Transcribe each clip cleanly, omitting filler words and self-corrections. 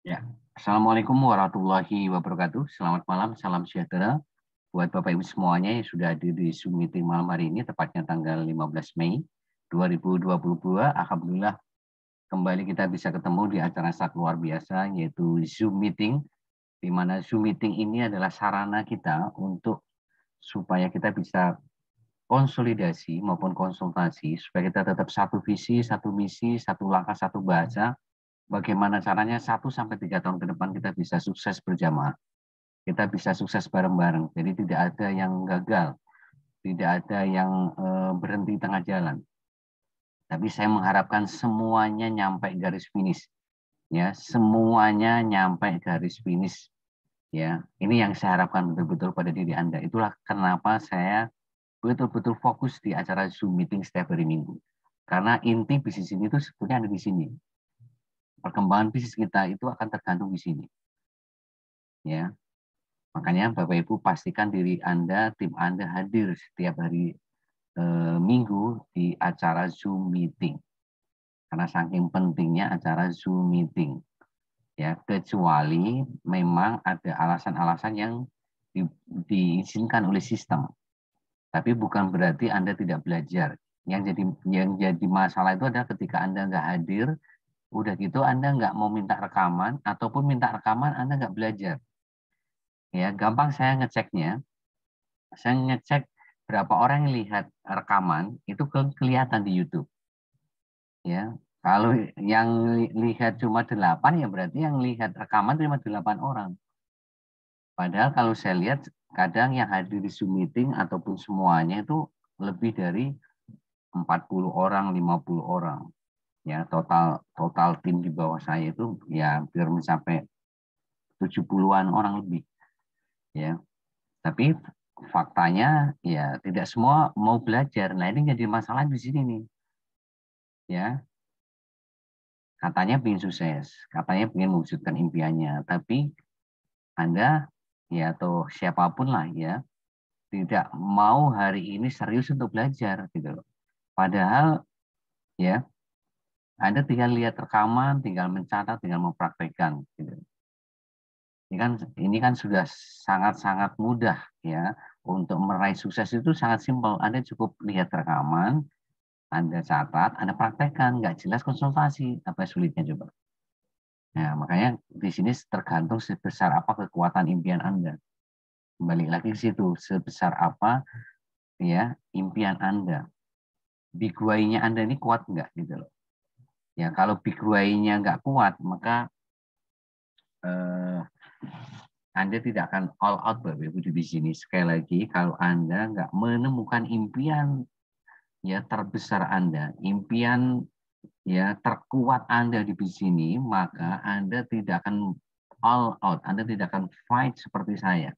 Ya, Assalamualaikum warahmatullahi wabarakatuh. Selamat malam, salam sejahtera buat Bapak Ibu semuanya yang sudah hadir di Zoom meeting malam hari ini, tepatnya tanggal 15 Mei 2022. Alhamdulillah kembali kita bisa ketemu di acara sangat luar biasa, yaitu Zoom meeting, di mana Zoom meeting ini adalah sarana kita untuk supaya kita bisa konsolidasi maupun konsultasi, supaya kita tetap satu visi, satu misi, satu langkah, satu bahasa, bagaimana caranya 1 sampai 3 tahun ke depan kita bisa sukses berjamaah, kita bisa sukses bareng-bareng. Jadi tidak ada yang gagal, tidak ada yang berhenti tengah jalan. Tapi saya mengharapkan semuanya nyampe garis finish, ya, semuanya nyampe garis finish, ya. Ini yang saya harapkan betul-betul pada diri Anda. Itulah kenapa saya betul-betul fokus di acara Zoom meeting setiap hari Minggu. Karena inti bisnis ini itu sebetulnya ada di sini. Perkembangan bisnis kita itu akan tergantung di sini, ya. Makanya Bapak Ibu pastikan diri Anda, tim Anda hadir setiap hari Minggu di acara Zoom meeting. Karena saking pentingnya acara Zoom meeting. Ya, kecuali memang ada alasan-alasan yang diizinkan oleh sistem. Tapi bukan berarti Anda tidak belajar. Yang jadi masalah itu adalah ketika Anda nggak hadir, udah gitu Anda nggak mau minta rekaman, ataupun minta rekaman Anda nggak belajar. Ya, gampang saya ngeceknya. Saya ngecek berapa orang yang lihat rekaman itu kelihatan di YouTube. Ya, kalau yang lihat cuma 8 ya berarti yang lihat rekaman cuma 8 orang. Padahal kalau saya lihat kadang yang hadir di Zoom meeting ataupun semuanya itu lebih dari 40 orang, 50 orang. Ya, total total tim di bawah saya itu ya hampir mencapai 70-an orang lebih. Ya, tapi faktanya ya tidak semua mau belajar. Nah, ini jadi masalah di sini nih. Ya, katanya ingin sukses, katanya ingin mewujudkan impiannya, tapi Anda ya atau siapapun lah ya tidak mau hari ini serius untuk belajar gitu loh. Padahal ya Anda tinggal lihat rekaman, tinggal mencatat, tinggal mempraktekkan gitu. Ini kan sudah sangat-sangat mudah ya untuk meraih sukses itu sangat simpel. Anda cukup lihat rekaman, Anda catat, Anda praktekkan, nggak jelas konsultasi, apa sulitnya coba. Nah, makanya di sini tergantung sebesar apa kekuatan impian Anda. Kembali lagi ke situ, sebesar apa ya impian Anda. Big why-nya Anda ini kuat nggak gitu loh. Ya, kalau big why-nya nggak kuat, maka eh, Anda tidak akan all out Bapak Ibu di sini. Sekali lagi, kalau Anda nggak menemukan impian ya terbesar Anda, impian ya terkuat Anda di sini, maka Anda tidak akan all out, Anda tidak akan fight seperti saya,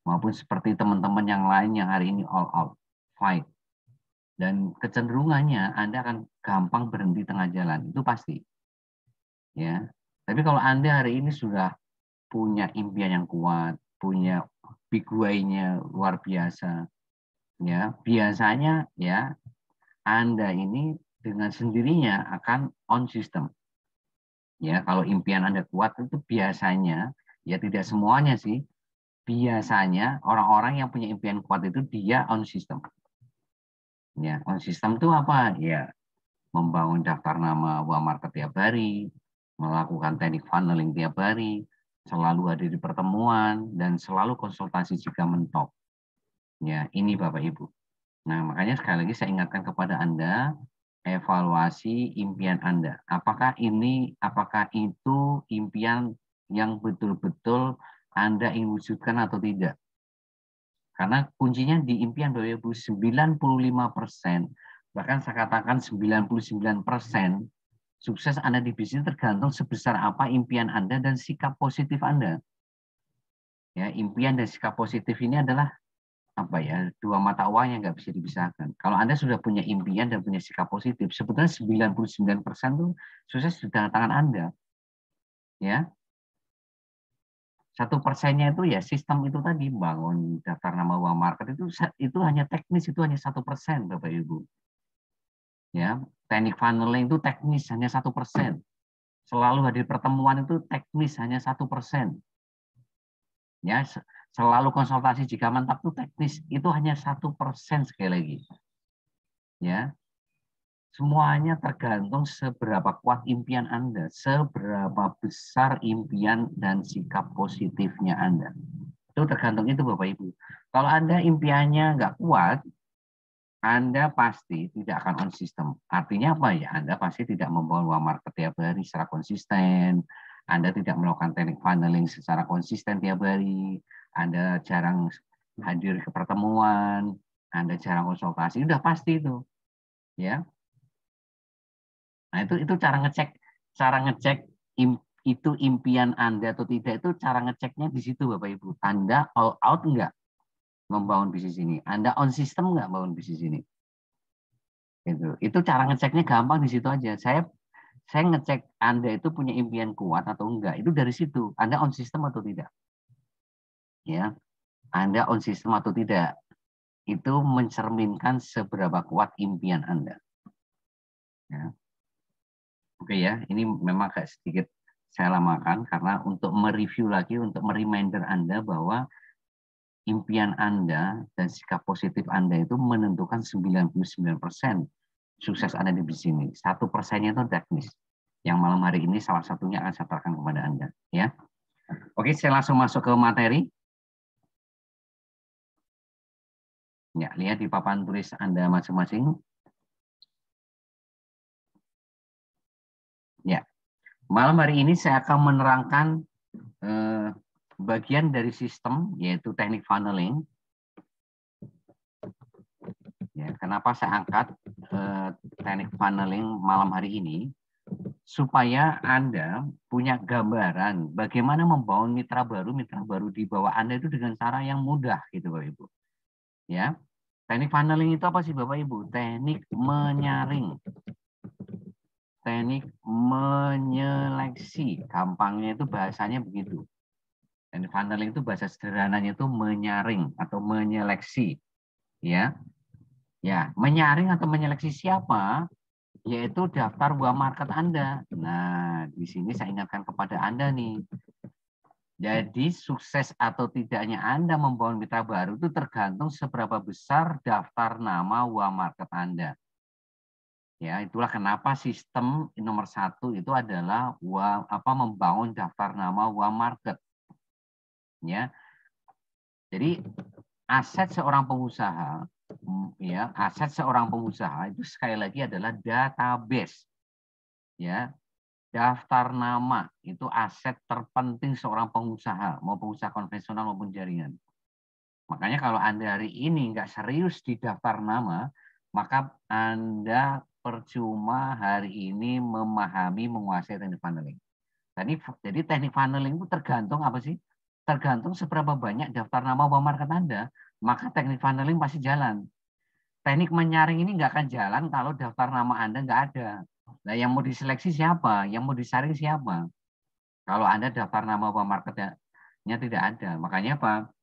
maupun seperti teman-teman yang lain yang hari ini all out, fight. Dan kecenderungannya Anda akan gampang berhenti tengah jalan, itu pasti. Ya. Tapi kalau Anda hari ini sudah punya impian yang kuat, punya big way-nya luar biasa, ya biasanya ya Anda ini dengan sendirinya akan on system. Ya, kalau impian Anda kuat itu biasanya, ya tidak semuanya sih, biasanya orang-orang yang punya impian kuat itu dia on system. Ya, on system itu apa? Ya, membangun daftar nama uang market tiap hari, melakukan teknik funneling tiap hari, selalu hadir di pertemuan, dan selalu konsultasi jika mentok. Ya, ini Bapak Ibu. Nah, makanya sekali lagi saya ingatkan kepada Anda, evaluasi impian Anda. Apakah itu impian yang betul-betul Anda ingin wujudkan atau tidak? Karena kuncinya di impian Bapak Ibu 95%, bahkan saya katakan 99% sukses Anda di bisnis tergantung sebesar apa impian Anda dan sikap positif Anda. Ya, impian dan sikap positif ini adalah apa ya, dua mata uang yang nggak bisa dipisahkan. Kalau Anda sudah punya impian dan punya sikap positif, sebetulnya 99% tuh sukses di tangan Anda. Ya, 1%-nya itu ya sistem itu tadi, bangun daftar nama uang market itu hanya teknis, itu hanya 1%, Bapak Ibu. Ya, teknik funneling itu teknis hanya 1%. Selalu hadir pertemuan itu teknis hanya 1%. Ya, selalu konsultasi jika mantap itu teknis itu hanya 1% sekali lagi. Ya, semuanya tergantung seberapa kuat impian Anda, seberapa besar impian dan sikap positifnya Anda. Itu tergantung itu Bapak Ibu. Kalau Anda impiannya nggak kuat, Anda pasti tidak akan on system. Artinya apa ya? Anda pasti tidak membawa uang market tiap hari secara konsisten. Anda tidak melakukan teknik funneling secara konsisten tiap hari. Anda jarang hadir ke pertemuan. Anda jarang konsultasi. Udah pasti itu, ya. Nah itu cara ngecek itu impian Anda atau tidak itu cara ngeceknya di situ Bapak Ibu. Anda all out enggak membangun bisnis ini? Anda on system enggak membangun bisnis ini? Itu cara ngeceknya gampang di situ aja. Saya ngecek Anda itu punya impian kuat atau enggak. Itu dari situ. Anda on system atau tidak? Ya, Anda on system atau tidak? Itu mencerminkan seberapa kuat impian Anda. Ya. Oke ya, ini memang agak sedikit saya lamakan karena untuk mereview lagi, untuk mereminder Anda bahwa impian Anda dan sikap positif Anda itu menentukan 99% sukses Anda di bisnis ini. 1%-nya itu teknis. Yang malam hari ini salah satunya akan saya terangkan kepada Anda. Ya. Oke, saya langsung masuk ke materi. Ya, lihat di papan tulis Anda masing-masing. Ya, malam hari ini saya akan menerangkan bagian dari sistem, yaitu teknik funneling. Ya, kenapa saya angkat teknik funneling malam hari ini? Supaya Anda punya gambaran bagaimana membangun mitra baru di bawah Anda itu dengan cara yang mudah, gitu Bapak Ibu. Ya, teknik funneling itu apa sih Bapak Ibu? Teknik menyaring. Teknik menyeleksi, gampangnya itu bahasanya begitu. Teknik funneling itu bahasa sederhananya itu menyaring atau menyeleksi, ya. Ya, menyaring atau menyeleksi siapa? Yaitu daftar uang market Anda. Nah, di sini saya ingatkan kepada Anda nih. Jadi sukses atau tidaknya Anda membangun mitra baru itu tergantung seberapa besar daftar nama uang market Anda. Ya, itulah kenapa sistem nomor 1 itu adalah membangun daftar nama uang market. Ya, jadi aset seorang pengusaha, ya, aset seorang pengusaha itu sekali lagi adalah database. Ya, daftar nama itu aset terpenting seorang pengusaha, mau pengusaha konvensional maupun jaringan. Makanya kalau Anda hari ini nggak serius di daftar nama, maka Anda percuma hari ini memahami, menguasai teknik funneling. Jadi teknik funneling itu tergantung apa sih? Tergantung seberapa banyak daftar nama uang market Anda, maka teknik funneling pasti jalan. Teknik menyaring ini nggak akan jalan kalau daftar nama Anda nggak ada. Nah, yang mau diseleksi siapa? Yang mau disaring siapa? Kalau Anda daftar nama uang marketnya tidak ada. Makanya apa?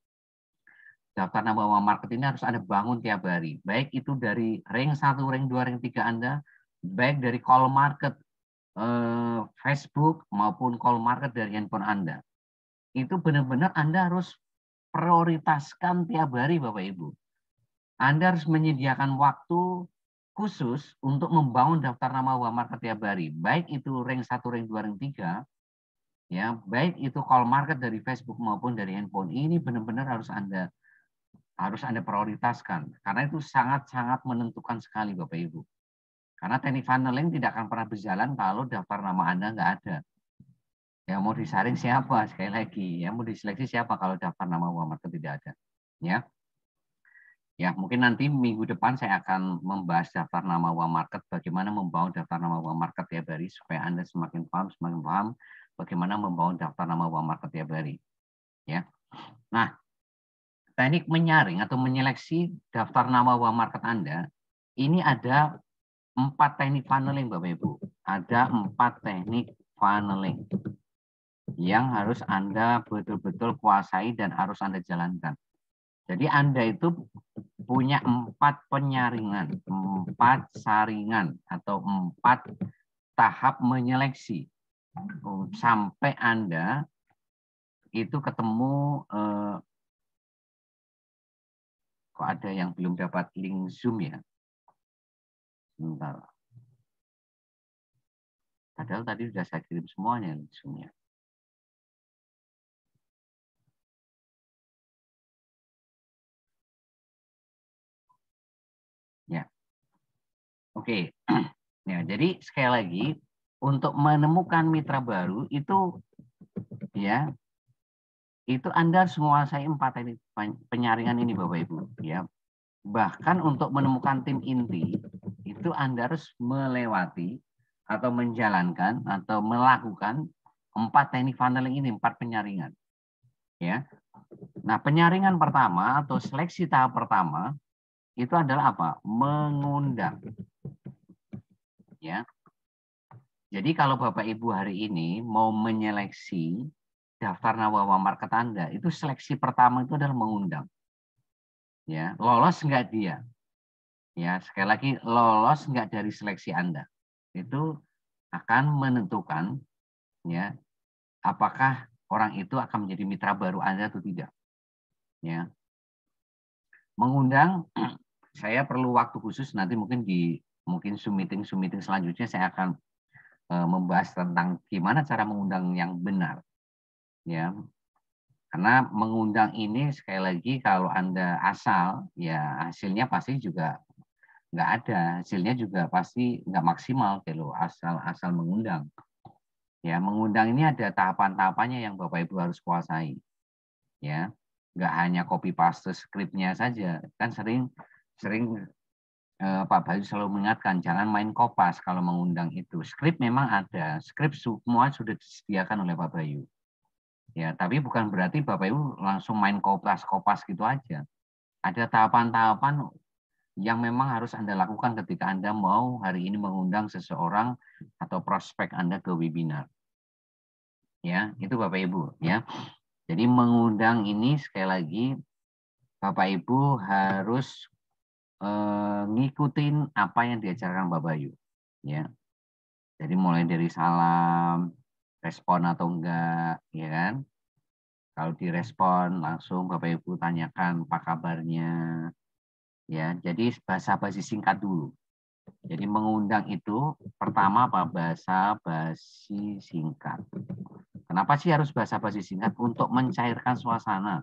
Daftar nama uang market ini harus Anda bangun tiap hari. Baik itu dari ring 1, ring 2, ring 3 Anda, baik dari call market Facebook maupun call market dari handphone Anda. Itu benar-benar Anda harus prioritaskan tiap hari Bapak Ibu. Anda harus menyediakan waktu khusus untuk membangun daftar nama uang market tiap hari. Baik itu ring 1, ring 2, ring 3, ya, baik itu call market dari Facebook maupun dari handphone. Ini benar-benar harus Anda prioritaskan, karena itu sangat-sangat menentukan sekali Bapak Ibu. Karena teknik funneling tidak akan pernah berjalan kalau daftar nama Anda nggak ada. Yang mau disaring siapa? Sekali lagi, yang mau diseleksi siapa kalau daftar nama uang market tidak ada. Ya, ya mungkin nanti minggu depan saya akan membahas daftar nama uang market, bagaimana membangun daftar nama uang market tiap hari supaya Anda semakin paham bagaimana membangun daftar nama uang market tiap hari. Ya, nah. Teknik menyaring atau menyeleksi daftar nama uang market Anda, ini ada 4 teknik funneling Bapak Ibu. Ada 4 teknik funneling yang harus Anda betul-betul kuasai dan harus Anda jalankan. Jadi Anda itu punya 4 penyaringan, 4 saringan atau 4 tahap menyeleksi. sampai Anda itu ketemu kok ada yang belum dapat link Zoom ya? Sebentar. Padahal tadi sudah saya kirim semuanya link Zoom-nya. Ya. Oke. Ya, jadi sekali lagi untuk menemukan mitra baru itu ya itu Anda harus menguasai 4 teknik penyaringan ini Bapak Ibu ya. Bahkan untuk menemukan tim inti itu Anda harus melewati atau menjalankan atau melakukan 4 teknik funneling ini, 4 penyaringan. Ya. Nah, penyaringan pertama atau seleksi tahap pertama itu adalah apa? Mengundang. Ya. Jadi kalau Bapak Ibu hari ini mau menyeleksi daftar nawawa market Anda, itu seleksi pertama itu adalah mengundang. Ya, lolos enggak dia? Ya, sekali lagi lolos enggak dari seleksi Anda. Itu akan menentukan ya apakah orang itu akan menjadi mitra baru Anda atau tidak. Ya. Mengundang saya perlu waktu khusus nanti mungkin di Zoom meeting selanjutnya saya akan membahas tentang gimana cara mengundang yang benar. Ya. Karena mengundang ini sekali lagi kalau Anda asal, ya hasilnya pasti juga nggak ada. Hasilnya juga pasti nggak maksimal kalau asal mengundang. Ya, mengundang ini ada tahapan-tahapannya yang Bapak Ibu harus kuasai. Ya, nggak hanya copy paste skripnya saja. Kan sering Pak Bayu selalu mengingatkan jangan main kopas kalau mengundang itu. Skrip memang ada, skrip semua sudah disediakan oleh Pak Bayu. Ya, tapi bukan berarti Bapak Ibu langsung main kopas-kopas gitu aja. Ada tahapan-tahapan yang memang harus Anda lakukan ketika Anda mau hari ini mengundang seseorang atau prospek Anda ke webinar. Ya, itu Bapak Ibu, ya. Jadi mengundang ini sekali lagi Bapak Ibu harus ngikutin apa yang diajarkan Pak Bayu, ya. Jadi mulai dari salam, respon atau enggak, ya kan? Kalau direspon langsung Bapak Ibu tanyakan apa kabarnya. Ya, jadi basa-basi singkat dulu. Jadi mengundang itu pertama apa? Basa-basi singkat. Kenapa sih harus basa-basi singkat? Untuk mencairkan suasana.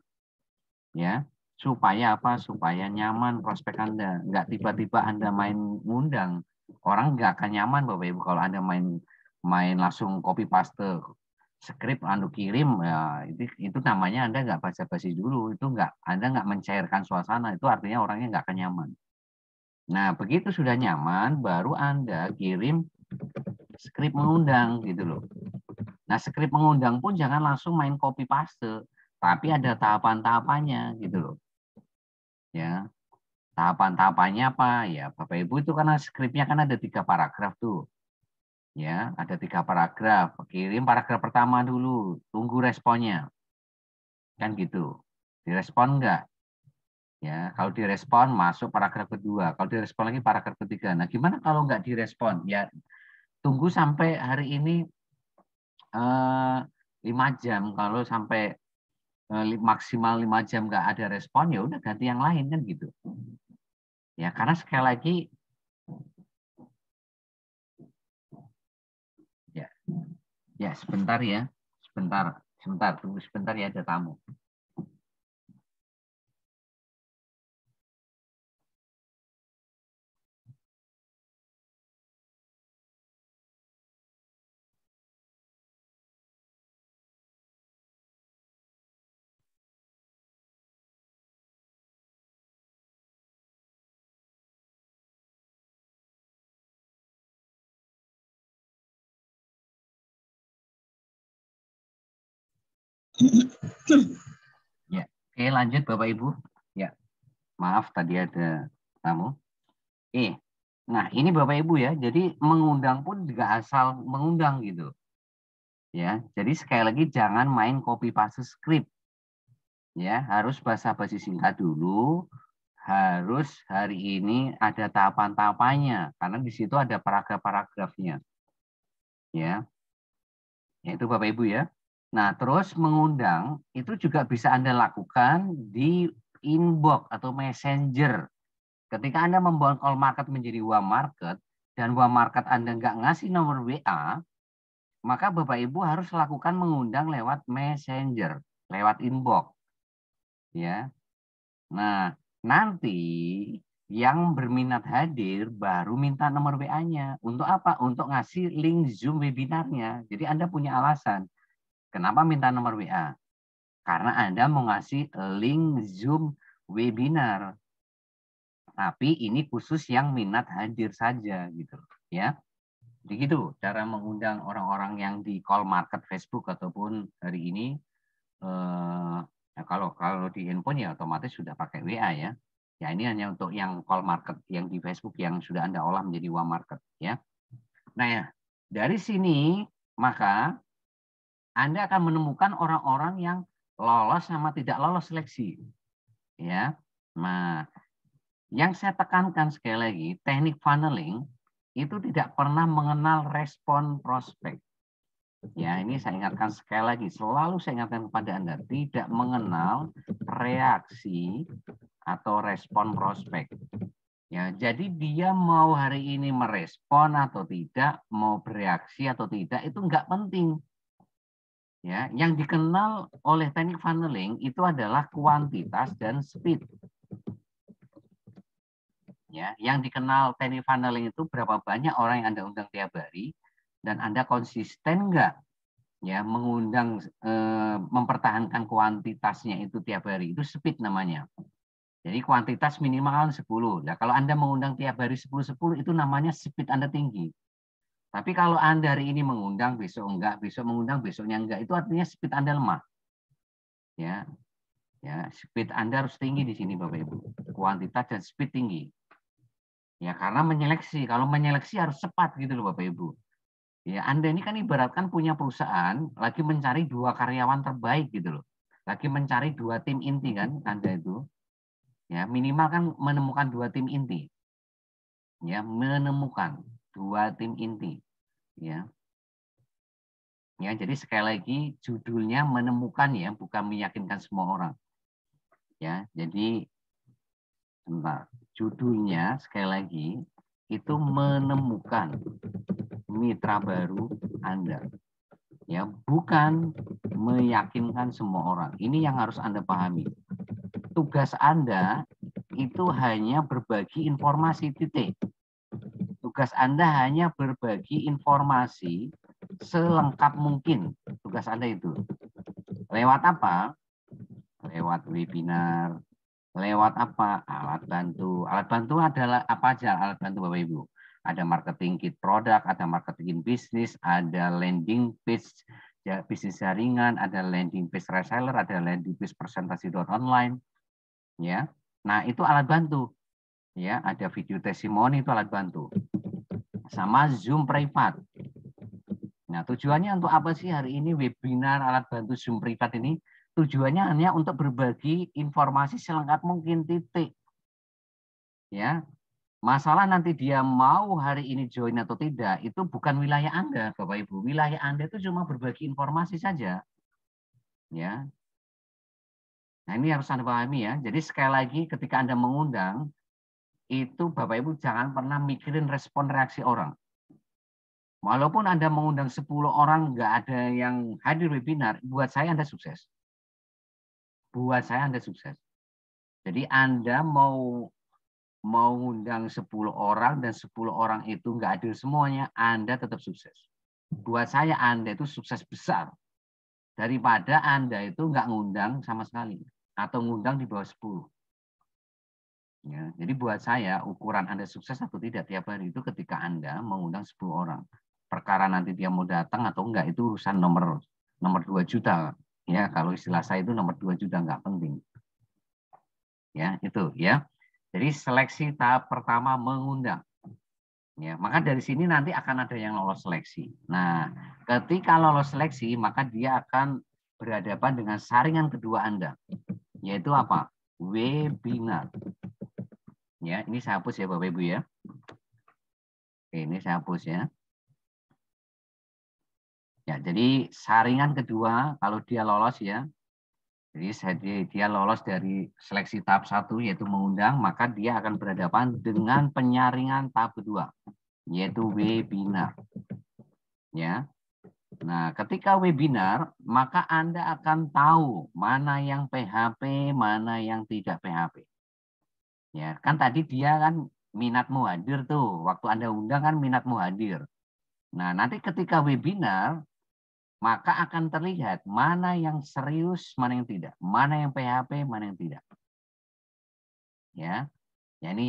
Ya, supaya apa? Supaya nyaman prospek Anda. Enggak tiba-tiba Anda main ngundang. Orang nggak akan nyaman Bapak Ibu kalau Anda main langsung copy paste skrip Anda kirim ya itu namanya Anda nggak basa-basi dulu, itu Anda nggak mencairkan suasana, itu artinya orangnya nggak akan nyaman. Nah, begitu sudah nyaman baru Anda kirim skrip mengundang gitu loh. Nah, skrip mengundang pun jangan langsung main copy paste, tapi ada tahapan-tahapannya gitu loh. Ya. Tahapan-tahapannya apa? Ya, Bapak Ibu itu karena skripnya kan ada 3 paragraf tuh. Ya, ada 3 paragraf. Kirim paragraf pertama dulu, tunggu responnya. Kan gitu. Direspon enggak? Ya, kalau direspon masuk paragraf kedua. Kalau direspon lagi paragraf ketiga. Nah, gimana kalau enggak direspon? Ya, tunggu sampai hari ini 5 jam. Kalau sampai maksimal 5 jam enggak ada respon, ya udah ganti yang lain kan gitu. Ya, karena sekali lagi ya, ya sebentar ya. Sebentar, tunggu sebentar ya ada tamu. Ya, oke lanjut Bapak Ibu. Ya, maaf tadi ada tamu. Nah ini Bapak Ibu ya. Jadi mengundang pun juga asal mengundang gitu. Ya, jadi sekali lagi jangan main copy paste script. Ya, harus basa-basi singkat dulu. Harus hari ini ada tahapan-tahapannya karena di situ ada paragraf-paragrafnya. Ya. Yaitu Bapak Ibu ya. Nah, terus mengundang itu juga bisa Anda lakukan di inbox atau messenger. Ketika Anda membawa call market menjadi warm market dan warm market Anda nggak ngasih nomor WA, maka Bapak Ibu harus lakukan mengundang lewat messenger, lewat inbox. Ya. Nah, nanti yang berminat hadir baru minta nomor WA-nya. Untuk apa? Untuk ngasih link Zoom webinarnya. Jadi Anda punya alasan. Kenapa minta nomor WA? Karena Anda mau ngasih link Zoom webinar. Tapi ini khusus yang minat hadir saja gitu ya. Jadi gitu cara mengundang orang-orang yang di call market Facebook ataupun hari ini kalau di handphone ya otomatis sudah pakai WA ya. Ya ini hanya untuk yang call market yang di Facebook yang sudah Anda olah menjadi warm market ya. Nah ya, dari sini maka Anda akan menemukan orang-orang yang lolos sama tidak lolos seleksi. Ya. Nah, yang saya tekankan sekali lagi, teknik funneling itu tidak pernah mengenal respon prospek. Ya, ini saya ingatkan sekali lagi, selalu saya ingatkan kepada Anda, tidak mengenal reaksi atau respon prospek. Ya, jadi dia mau hari ini merespon atau tidak, mau bereaksi atau tidak, itu enggak penting. Ya, yang dikenal oleh teknik funneling itu adalah kuantitas dan speed. Ya, yang dikenal teknik funneling itu berapa banyak orang yang Anda undang tiap hari dan Anda konsisten enggak ya mengundang mempertahankan kuantitasnya itu tiap hari. Itu speed namanya. Jadi kuantitas minimal 10. Nah, kalau Anda mengundang tiap hari 10 itu namanya speed Anda tinggi. Tapi kalau Anda hari ini mengundang, besok enggak, besok mengundang, besoknya enggak, itu artinya speed Anda lemah. Ya. Ya, speed Anda harus tinggi di sini Bapak Ibu. Kuantitas dan speed tinggi. Ya, karena menyeleksi. Kalau menyeleksi harus cepat gitu loh Bapak Ibu. Ya, Anda ini kan ibaratkan punya perusahaan lagi mencari 2 karyawan terbaik gitu loh. Lagi mencari 2 tim inti kan Anda itu. Ya, minimal kan menemukan 2 tim inti. Ya, menemukan 2 tim inti. Ya. Ya, jadi sekali lagi judulnya menemukan ya, bukan meyakinkan semua orang. Ya, jadi sebentar. Judulnya sekali lagi itu menemukan mitra baru Anda. Ya, bukan meyakinkan semua orang. Ini yang harus Anda pahami. Tugas Anda itu hanya berbagi informasi titik. Tugas Anda hanya berbagi informasi selengkap mungkin. Tugas Anda itu. Lewat apa? Lewat webinar. Lewat apa? Alat bantu. Alat bantu adalah apa aja alat bantu Bapak Ibu? Ada marketing kit produk, ada marketing bisnis, ada landing page ya, bisnis jaringan, ada landing page reseller, ada landing page presentasi online. Ya. Nah, itu alat bantu. Ya, ada video testimoni itu alat bantu. Sama Zoom privat. Nah, tujuannya untuk apa sih hari ini webinar alat bantu Zoom privat ini? Tujuannya hanya untuk berbagi informasi selengkap mungkin titik. Ya. Masalah nanti dia mau hari ini join atau tidak, itu bukan wilayah Anda, Bapak Ibu. Wilayah Anda itu cuma berbagi informasi saja. Ya. Nah, ini harus Anda pahami ya. Jadi sekali lagi ketika Anda mengundang, itu Bapak Ibu jangan pernah mikirin respon reaksi orang. Walaupun Anda mengundang 10 orang, nggak ada yang hadir webinar, buat saya Anda sukses. Buat saya Anda sukses. Jadi Anda mau undang 10 orang dan 10 orang itu nggak hadir semuanya, Anda tetap sukses. Buat saya Anda itu sukses besar. Daripada Anda itu nggak ngundang sama sekali. Atau ngundang di bawah 10. Ya, jadi buat saya ukuran Anda sukses atau tidak tiap hari itu ketika Anda mengundang 10 orang. Perkara nanti dia mau datang atau enggak itu urusan nomor 2 juta. Ya, kalau istilah saya itu nomor 2 juta enggak penting. Ya, itu ya. Jadi seleksi tahap pertama mengundang. Ya, maka dari sini nanti akan ada yang lolos seleksi. Nah, ketika lolos seleksi, maka dia akan berhadapan dengan saringan kedua Anda. Yaitu apa? Webinar. Ya, ini saya hapus ya Bapak Ibu ya. Oke, ini saya hapus ya. Ya, jadi saringan kedua kalau dia lolos ya. Jadi dia lolos dari seleksi tahap 1 yaitu mengundang, maka dia akan berhadapan dengan penyaringan tahap kedua yaitu webinar. Ya. Nah, ketika webinar, maka Anda akan tahu mana yang PHP, mana yang tidak PHP. Ya, kan tadi dia kan minatmu hadir tuh. Waktu Anda undang kan minatmu hadir. Nah, nanti ketika webinar, maka akan terlihat mana yang serius, mana yang tidak, mana yang PHP, mana yang tidak. Ya, ya ini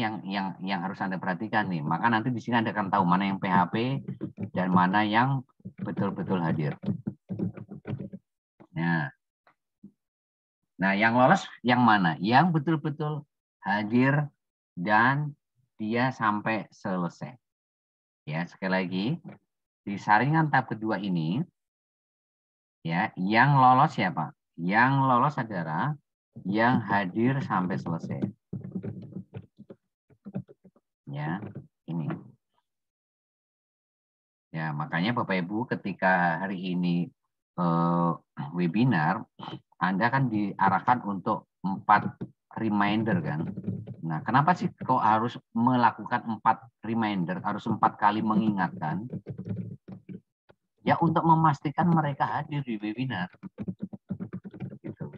yang harus Anda perhatikan nih. Maka nanti di sini Anda akan tahu mana yang PHP dan mana yang betul-betul hadir. Nah, yang lolos yang mana? Yang betul-betul hadir dan dia sampai selesai. Ya, sekali lagi di saringan tahap kedua ini. Ya, yang lolos siapa? Yang lolos adalah yang hadir sampai selesai. Ya, ini. Ya, makanya Bapak Ibu ketika hari ini webinar, Anda kan diarahkan untuk 4 reminder kan. Nah, kenapa sih kok harus melakukan 4 reminder, harus 4 kali mengingatkan? Ya untuk memastikan mereka hadir di webinar. Gitu.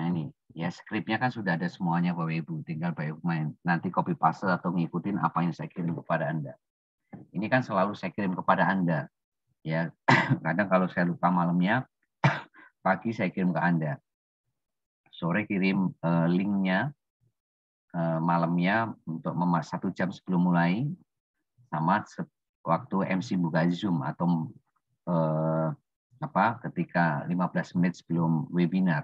Nah ini, ya skripnya kan sudah ada semuanya Bapak Ibu, tinggal Bapak Ibu main. Nanti copy paste atau ngikutin apa yang saya kirim kepada Anda. Ini kan selalu saya kirim kepada Anda. Ya, kadang kalau saya lupa malamnya, pagi saya kirim ke Anda. Sore kirim linknya, malamnya untuk 1 jam sebelum mulai, sama waktu MC buka Zoom atau ketika 15 menit sebelum webinar.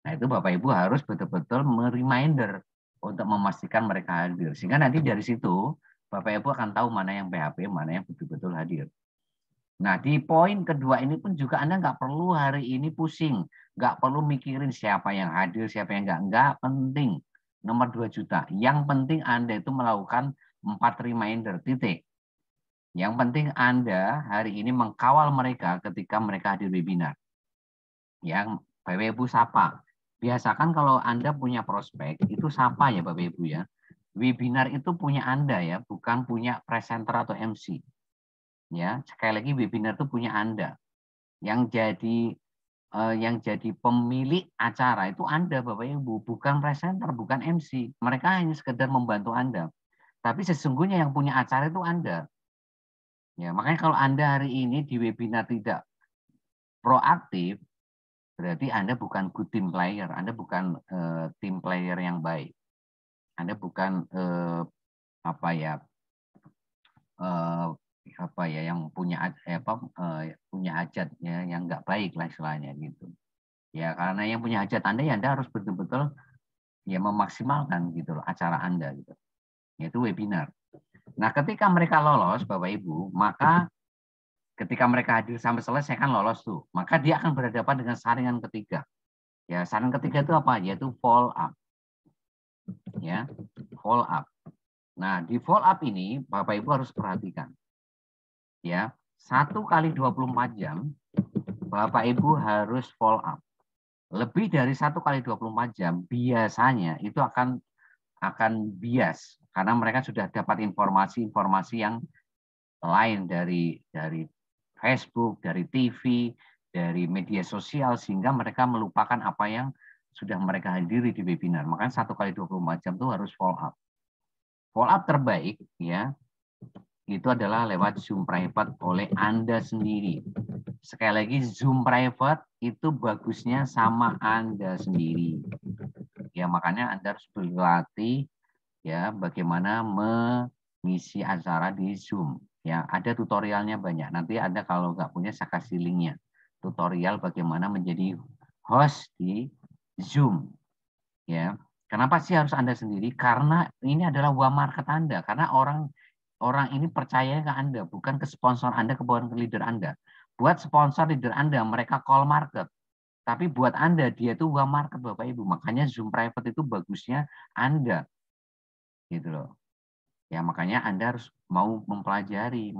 Nah, itu Bapak Ibu harus betul-betul mereminder untuk memastikan mereka hadir. Sehingga nanti dari situ Bapak Ibu akan tahu mana yang PHP, mana yang betul-betul hadir. Nah, di poin kedua ini pun juga Anda nggak perlu hari ini pusing. Nggak perlu mikirin siapa yang hadir, siapa yang nggak penting. Nomor 2 juta. Yang penting Anda itu melakukan 4 reminder, titik. Yang penting Anda hari ini mengkawal mereka ketika mereka hadir webinar. Yang Bapak Ibu sapa. Biasakan kalau Anda punya prospek, itu sapa ya Bapak Ibu ya. Webinar itu punya Anda ya, bukan punya presenter atau MC. Ya, sekali lagi webinar itu punya Anda. Yang jadi pemilik acara itu Anda Bapak Ibu, bukan presenter, bukan MC. Mereka hanya sekedar membantu Anda. Tapi sesungguhnya yang punya acara itu Anda. Ya, makanya kalau Anda hari ini di webinar tidak proaktif, berarti Anda bukan good team player, Anda bukan team player yang baik. Anda bukan yang punya punya hajat ya, yang nggak baik lah istilahnya gitu. Ya karena yang punya hajat Anda harus betul-betul ya memaksimalkan gitu loh acara Anda gitu. Yaitu webinar. Nah, ketika mereka lolos Bapak Ibu, maka ketika mereka hadir sampai selesai kan lolos tuh, maka dia akan berhadapan dengan saringan ketiga. Ya, saringan ketiga itu apa? Yaitu follow up. Ya, follow up. Nah, di follow up ini Bapak Ibu harus perhatikan. Ya, 1 kali 24 jam Bapak Ibu harus follow up. Lebih dari 1 kali 24 jam biasanya itu akan bias karena mereka sudah dapat informasi-informasi yang lain dari Facebook, dari TV, dari media sosial sehingga mereka melupakan apa yang sudah mereka hadiri di webinar. Makanya 1 kali 24 jam itu harus follow up. Follow up terbaik ya itu adalah lewat Zoom private oleh Anda sendiri. Sekali lagi Zoom private itu bagusnya sama Anda sendiri. Ya makanya Anda harus berlatih ya bagaimana mengisi acara di Zoom. Ya, ada tutorialnya banyak. Nanti Anda kalau nggak punya saya kasih linknya. Tutorial bagaimana menjadi host di Zoom. Ya, kenapa sih harus Anda sendiri? Karena ini adalah uang market Anda. Karena orang ini percaya ke Anda, bukan ke sponsor Anda, bukan ke leader Anda. Buat sponsor leader Anda, mereka call market. Tapi buat Anda, dia itu uang market Bapak Ibu. Makanya Zoom private itu bagusnya Anda. Gitu loh. Ya makanya Anda harus mau mempelajari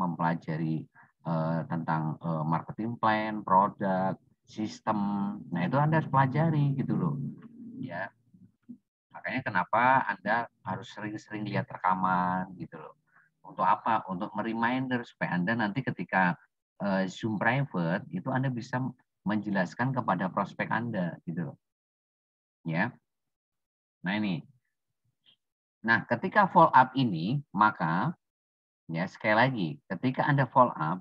tentang marketing plan, produk, sistem. Nah, itu Anda harus pelajari gitu loh. Ya. Makanya kenapa Anda harus sering-sering lihat rekaman gitu loh. Untuk apa? Untuk mereminder supaya Anda nanti ketika Zoom private itu Anda bisa menjelaskan kepada prospek Anda gitu loh. Ya. Nah, ini. Nah, ketika follow up ini, maka ya sekali lagi, ketika Anda follow up,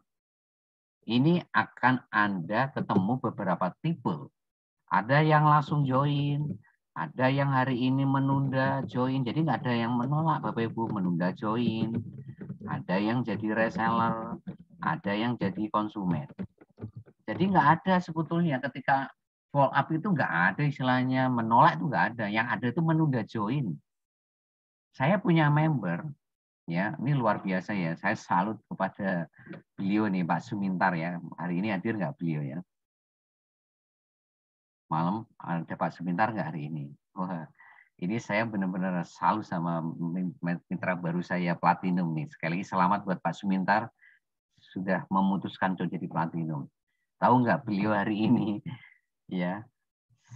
ini akan Anda ketemu beberapa tipe. Ada yang langsung join, ada yang hari ini menunda join, jadi nggak ada yang menolak Bapak Ibu menunda join, ada yang jadi reseller, ada yang jadi konsumen. Jadi nggak ada sebetulnya ketika follow up itu nggak ada istilahnya menolak itu nggak ada, yang ada itu menunda join. Saya punya member, ya ini luar biasa ya, saya salut kepada beliau nih Pak Sumintar ya, hari ini hadir nggak beliau ya? Malam ada Pak Sumintar nggak hari ini? Wah, ini saya benar-benar salut sama mitra baru saya Platinum nih. Sekali lagi selamat buat Pak Sumintar sudah memutuskan untuk jadi Platinum. Tahu nggak beliau hari ini ya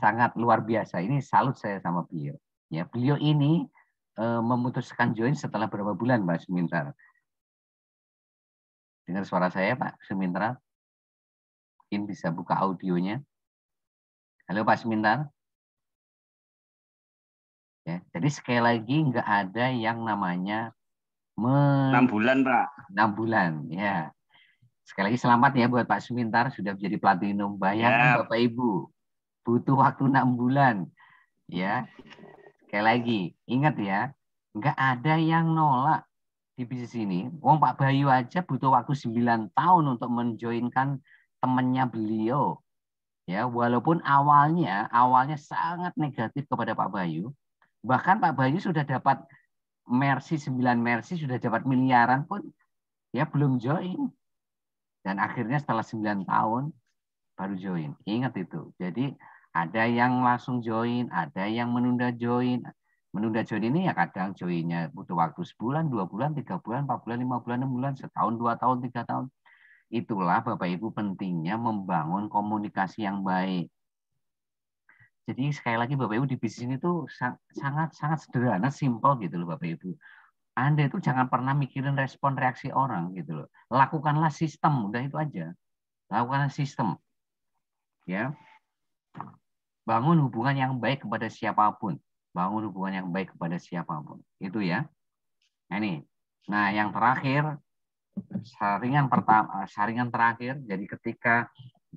sangat luar biasa. Ini salut saya sama beliau. Ya beliau ini memutuskan join setelah berapa bulan Pak Sumintar? Dengar suara saya Pak Sumintar? Mungkin bisa buka audionya. Halo Pak Sumintar. Ya, jadi sekali lagi nggak ada yang namanya 6 bulan, Pak. 6 bulan. Ya, sekali lagi selamat ya buat Pak Sumintar sudah menjadi platinum. Bayangkan Ya, Bapak Ibu butuh waktu 6 bulan. Ya, sekali lagi ingat ya, nggak ada yang nolak di bisnis ini. Wong Pak Bayu aja butuh waktu 9 tahun untuk menjoinkan temannya beliau. Ya, walaupun awalnya sangat negatif kepada Pak Bayu, bahkan Pak Bayu sudah dapat Mercy 9 Mercy sudah dapat miliaran pun ya belum join. Dan akhirnya setelah 9 tahun baru join. Ingat itu. Jadi ada yang langsung join, ada yang menunda join. Menunda join ini ya kadang joinnya butuh waktu sebulan, 2 bulan, 3 bulan, 4 bulan, 5 bulan, 6 bulan, setahun, 2 tahun, 3 tahun. Itulah Bapak Ibu pentingnya membangun komunikasi yang baik. Jadi sekali lagi Bapak Ibu di bisnis ini tuh sangat sangat sederhana, simpel gitu loh Bapak Ibu. Anda itu jangan pernah mikirin respon reaksi orang gitu loh. Lakukanlah sistem, udah itu aja. Lakukanlah sistem. Ya, bangun hubungan yang baik kepada siapapun. Bangun hubungan yang baik kepada siapapun. Itu ya. Nah, ini. Nah, yang terakhir saringan terakhir. Jadi ketika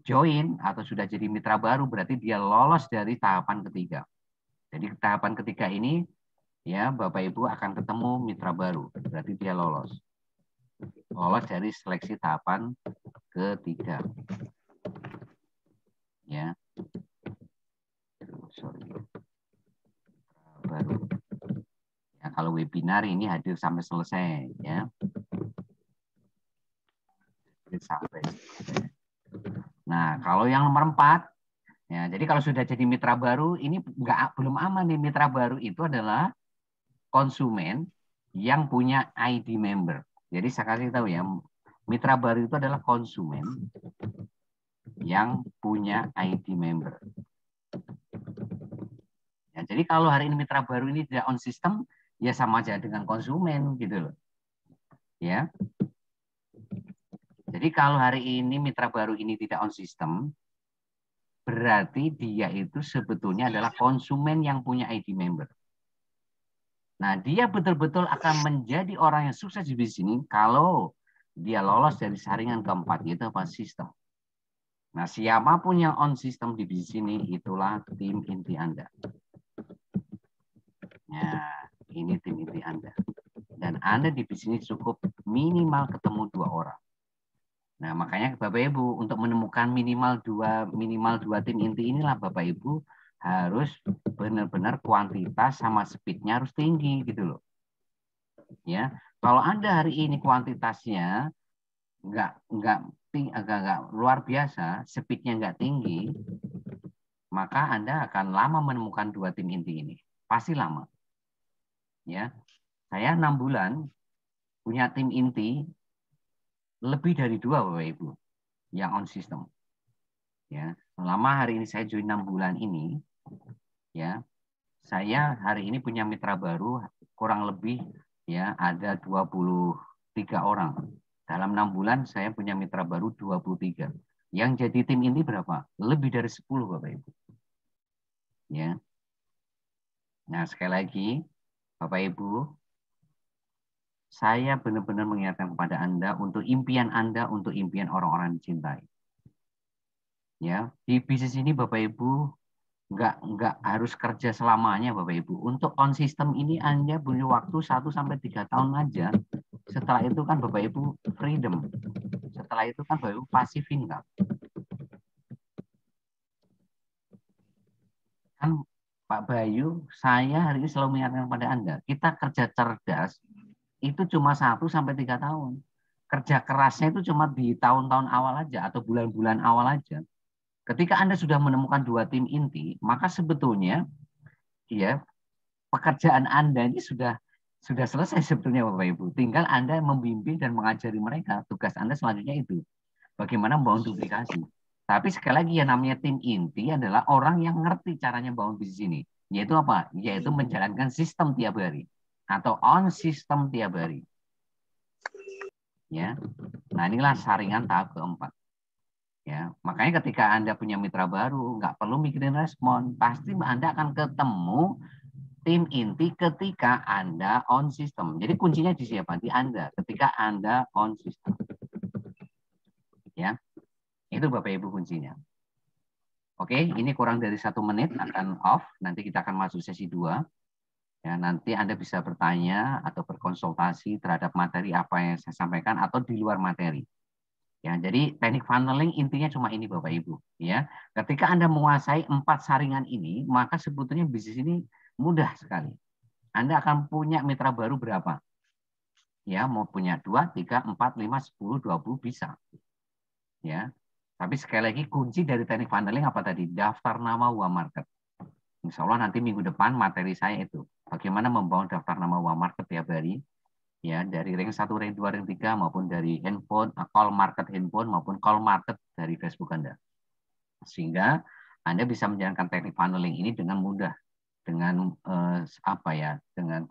join atau sudah jadi mitra baru berarti dia lolos dari tahapan ketiga. Jadi tahapan ketiga ini ya Bapak Ibu akan ketemu mitra baru. Berarti dia lolos. Lolos dari seleksi tahapan ketiga. Ya. Sorry. Baru. Ya, kalau webinar ini hadir sampai selesai ya. Sampai selesai. Nah, kalau yang nomor 4 ya, jadi kalau sudah jadi mitra baru ini belum aman nih. Mitra baru itu adalah konsumen yang punya ID member. Jadi saya kasih tahu ya, mitra baru itu adalah konsumen yang punya ID member. Ya, jadi kalau hari ini mitra baru ini tidak on system, ya sama aja dengan konsumen gitu loh. Ya. Jadi kalau hari ini mitra baru ini tidak on system, berarti dia itu sebetulnya adalah konsumen yang punya ID member. Nah, dia betul-betul akan menjadi orang yang sukses di bisnis ini kalau dia lolos dari saringan keempat, yaitu apa? Sistem. Nah, siapapun yang on sistem di bisnis ini, itulah tim inti Anda. Nah, ini tim inti Anda. Dan Anda di bisnis cukup minimal ketemu 2 orang. Nah, makanya Bapak Ibu untuk menemukan minimal dua tim inti inilah Bapak Ibu harus benar-benar kuantitas sama speed-nya harus tinggi gitu loh. Ya, kalau Anda hari ini kuantitasnya nggak luar biasa, speed-nya nggak tinggi, maka Anda akan lama menemukan 2 tim inti ini. Pasti lama. Ya, saya 6 bulan punya tim inti lebih dari 2 Bapak Ibu yang on system. Ya, selama hari ini saya join 6 bulan ini, ya, saya hari ini punya mitra baru kurang lebih ya ada 23 orang. Dalam 6 bulan saya punya mitra baru 23. Yang jadi tim inti berapa? Lebih dari 10 Bapak Ibu. Ya. Nah, sekali lagi Bapak Ibu, saya benar-benar mengingatkan kepada Anda untuk impian Anda, untuk impian orang-orang dicintai. Ya, di bisnis ini Bapak Ibu nggak harus kerja selamanya Bapak Ibu. Untuk on system ini Anda punya waktu 1-3 tahun aja. Setelah itu kan Bapak Ibu freedom. Setelah itu kan Bapak Ibu passive income. Kan Pak Bayu, saya hari ini selalu mengingatkan kepada Anda, kita kerja cerdas itu cuma 1-3 tahun. Kerja kerasnya itu cuma di tahun-tahun awal aja atau bulan-bulan awal aja. Ketika Anda sudah menemukan 2 tim inti, maka sebetulnya ya pekerjaan Anda ini sudah selesai sebetulnya Bapak Ibu. Tinggal Anda membimbing dan mengajari mereka. Tugas Anda selanjutnya itu. Bagaimana membangun duplikasi. Tapi sekali lagi yang namanya tim inti adalah orang yang ngerti caranya bangun bisnis ini. Yaitu apa? Yaitu menjalankan sistem tiap hari. Atau on sistem tiap hari. Ya. Nah, inilah saringan tahap keempat. Ya, makanya ketika Anda punya mitra baru, nggak perlu mikirin respon. Pasti Anda akan ketemu tim inti ketika Anda on system. Jadi kuncinya di siapa? Di Anda. Ketika Anda on system. Ya, itu Bapak Ibu kuncinya. Oke, ini kurang dari 1 menit akan off. Nanti kita akan masuk sesi 2. Ya, nanti Anda bisa bertanya atau berkonsultasi terhadap materi apa yang saya sampaikan atau di luar materi. Ya, jadi teknik funneling intinya cuma ini Bapak Ibu. Ya, ketika Anda menguasai 4 saringan ini, maka sebetulnya bisnis ini mudah sekali. Anda akan punya mitra baru berapa? Ya, mau punya 2, 3, 4, 5, 10, 20 bisa. Ya, tapi sekali lagi kunci dari teknik funneling apa tadi? Daftar nama uang market. Insya Allah nanti minggu depan materi saya itu bagaimana membangun daftar nama uang market tiap hari, ya dari ring 1, ring 2, ring 3 maupun dari handphone, call market handphone maupun call market dari Facebook Anda. Sehingga Anda bisa menjalankan teknik funneling ini dengan mudah, dengan dengan